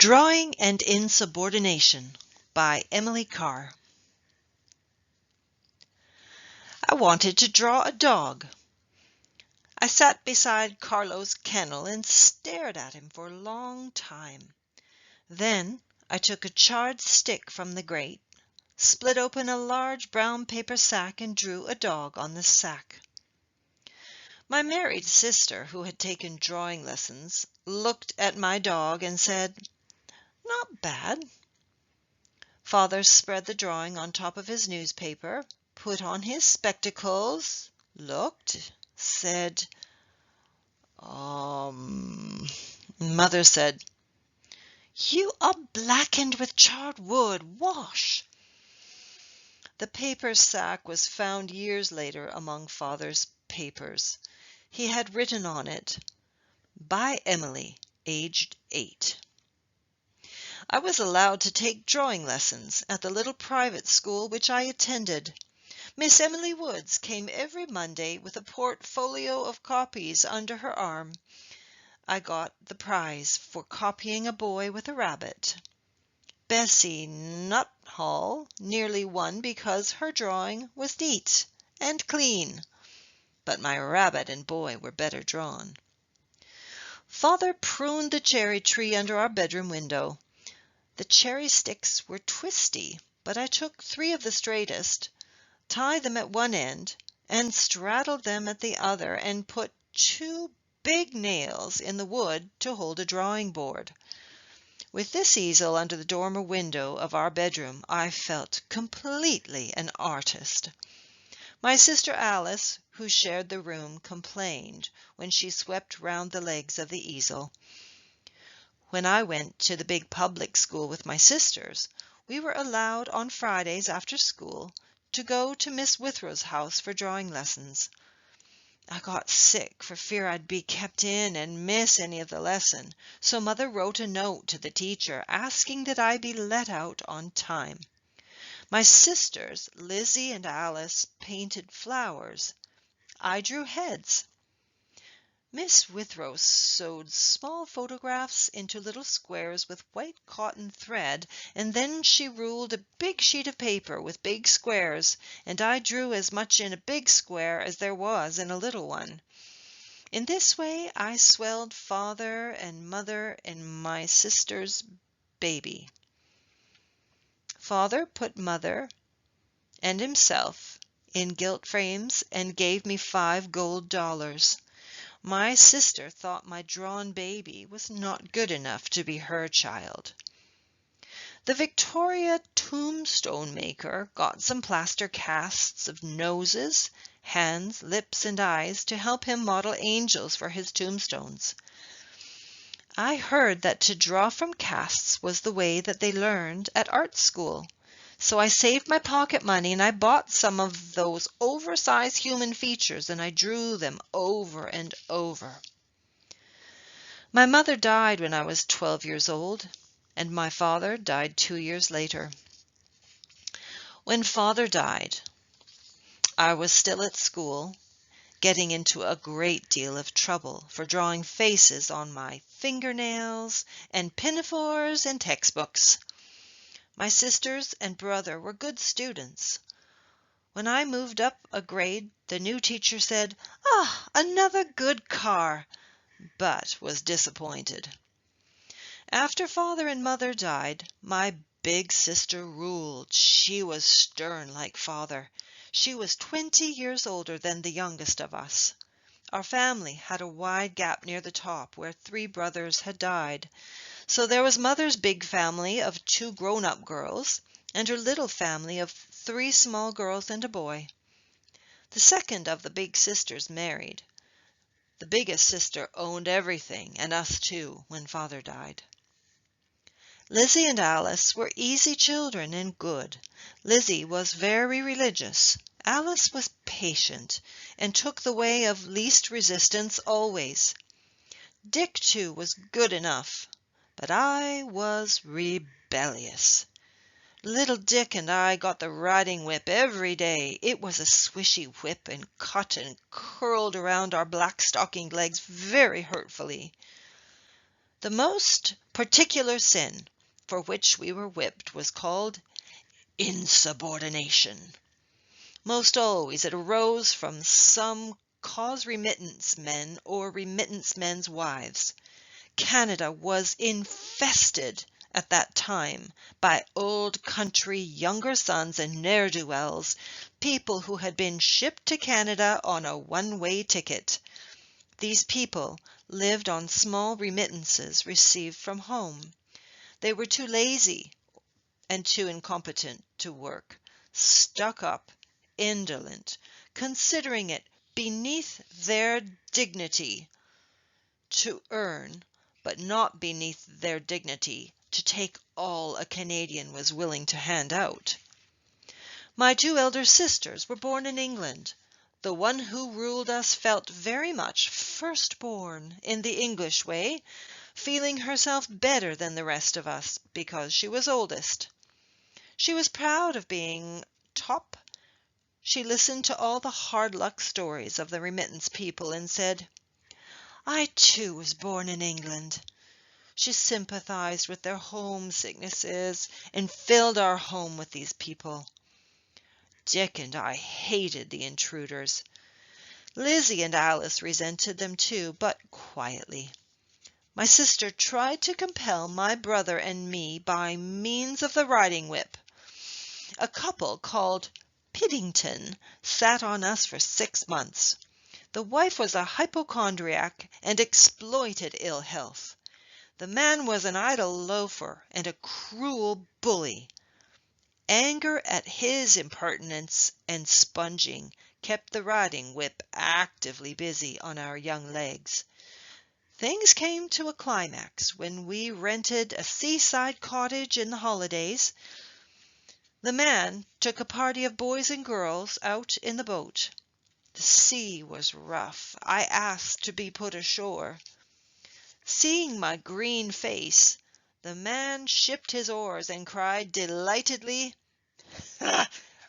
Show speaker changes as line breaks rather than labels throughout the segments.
Drawing and Insubordination by Emily Carr. I wanted to draw a dog. I sat beside Carlo's kennel and stared at him for a long time. Then I took a charred stick from the grate, split open a large brown paper sack and drew a dog on the sack. My married sister, who had taken drawing lessons, looked at my dog and said, "Not bad." Father spread the drawing on top of his newspaper, put on his spectacles, looked, said, Mother said, "You are blackened with charred wood. Wash." The paper sack was found years later among Father's papers. He had written on it, "By Emily, aged 8." I was allowed to take drawing lessons at the little private school which I attended. Miss Emily Woods came every Monday with a portfolio of copies under her arm. I got the prize for copying a boy with a rabbit. Bessie Nuthall nearly won because her drawing was neat and clean, but my rabbit and boy were better drawn. Father pruned the cherry tree under our bedroom window. The cherry sticks were twisty, but I took 3 of the straightest, tied them at one end, and straddled them at the other, and put 2 big nails in the wood to hold a drawing board. With this easel under the dormer window of our bedroom, I felt completely an artist. My sister Alice, who shared the room, complained when she swept round the legs of the easel. When I went to the big public school with my sisters, we were allowed on Fridays after school to go to Miss Withrow's house for drawing lessons. I got sick for fear I'd be kept in and miss any of the lesson, so Mother wrote a note to the teacher asking that I be let out on time. My sisters, Lizzie and Alice, painted flowers. I drew heads. Miss Withrow sewed small photographs into little squares with white cotton thread, and then she ruled a big sheet of paper with big squares, and I drew as much in a big square as there was in a little one. In this way I swelled Father and Mother and my sister's baby. Father put Mother and himself in gilt frames and gave me $5 gold. My sister thought my drawn baby was not good enough to be her child. The Victoria tombstone maker got some plaster casts of noses, hands, lips, and eyes to help him model angels for his tombstones. I heard that to draw from casts was the way that they learned at art school. So I saved my pocket money and I bought some of those oversized human features and I drew them over and over. My mother died when I was 12 years old, and my father died 2 years later. When Father died, I was still at school, getting into a great deal of trouble for drawing faces on my fingernails and pinafores and textbooks. My sisters and brother were good students. When I moved up a grade, the new teacher said, another good Carr," but was disappointed. After Father and Mother died, my big sister ruled. She was stern like Father. She was 20 years older than the youngest of us. Our family had a wide gap near the top where 3 brothers had died. So there was Mother's big family of 2 grown-up girls and her little family of 3 small girls and a boy. The second of the big sisters married. The biggest sister owned everything, and us too, when Father died. Lizzie and Alice were easy children and good. Lizzie was very religious. Alice was patient and took the way of least resistance always. Dick, too, was good enough. But I was rebellious. Little Dick and I got the riding whip every day. It was a swishy whip and cut and curled around our black-stockinged legs very hurtfully. The most particular sin for which we were whipped was called insubordination. Most always it arose from some cause remittance men or remittance men's wives. Canada was infested at that time by old country younger sons and ne'er-do-wells, people who had been shipped to Canada on a one-way ticket. These people lived on small remittances received from home. They were too lazy and too incompetent to work, stuck up, indolent, considering it beneath their dignity to earn, but not beneath their dignity to take all a Canadian was willing to hand out. My two elder sisters were born in England. The one who ruled us felt very much firstborn in the English way, feeling herself better than the rest of us because she was oldest. She was proud of being top. She listened to all the hard luck stories of the remittance people and said, "I too was born in England." She sympathized with their homesicknesses and filled our home with these people. Dick and I hated the intruders. Lizzie and Alice resented them too, but quietly. My sister tried to compel my brother and me by means of the riding whip. A couple called Piddington sat on us for 6 months. The wife was a hypochondriac and exploited ill health. The man was an idle loafer and a cruel bully. Anger at his impertinence and sponging kept the riding whip actively busy on our young legs. Things came to a climax when we rented a seaside cottage in the holidays. The man took a party of boys and girls out in the boat. The sea was rough. I asked to be put ashore. Seeing my green face, the man shipped his oars and cried delightedly,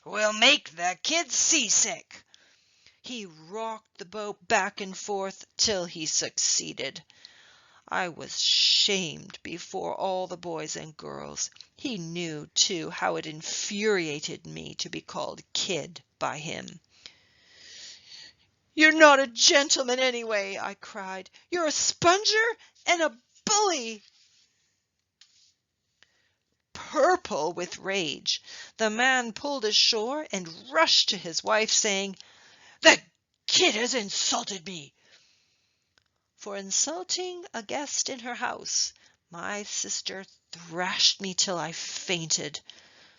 "We'll make the kids seasick." He rocked the boat back and forth till he succeeded. I was shamed before all the boys and girls. He knew, too, how it infuriated me to be called kid by him. "You're not a gentleman anyway," I cried. "You're a sponger and a bully." Purple with rage, the man pulled ashore and rushed to his wife, saying, "The kid has insulted me." For insulting a guest in her house, my sister thrashed me till I fainted,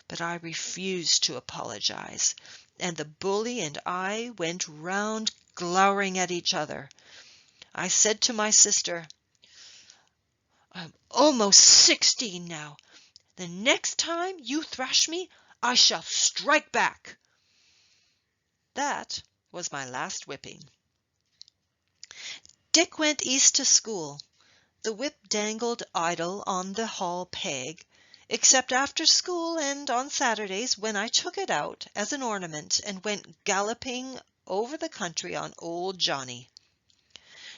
but I refused to apologize, and the bully and I went round glowering at each other. I said to my sister, "I'm almost 16 now. The next time you thrash me, I shall strike back." That was my last whipping. Dick went east to school. The whip dangled idle on the hall peg, except after school and on Saturdays, when I took it out as an ornament and went galloping over the country on old Johnny.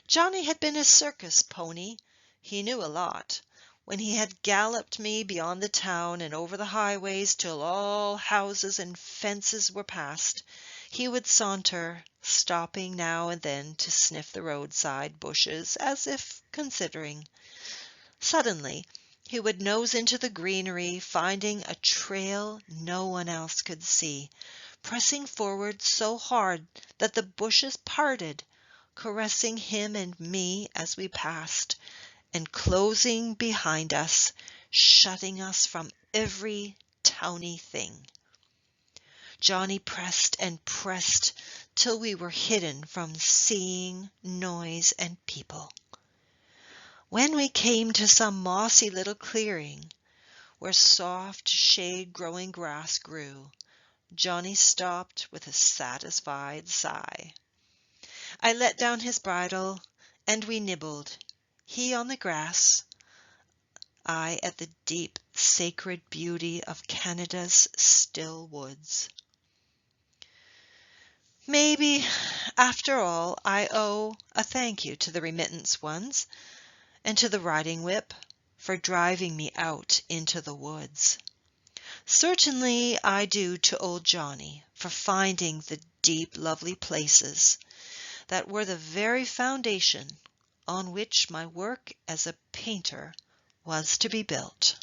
Johnny had been a circus pony. He knew a lot. When he had galloped me beyond the town and over the highways till all houses and fences were passed, he would saunter, stopping now and then to sniff the roadside bushes as if considering. Suddenly he would nose into the greenery, finding a trail no one else could see, pressing forward so hard that the bushes parted, caressing him and me as we passed, and closing behind us, shutting us from every towny thing. Johnny pressed and pressed till we were hidden from seeing, noise, and people. When we came to some mossy little clearing, where soft shade-growing grass grew, Johnny stopped with a satisfied sigh. I let down his bridle, and we nibbled, he on the grass, I at the deep, sacred beauty of Canada's still woods. Maybe, after all, I owe a thank you to the remittance ones, and to the riding whip for driving me out into the woods. Certainly I do to old Johnny for finding the deep, lovely places that were the very foundation on which my work as a painter was to be built.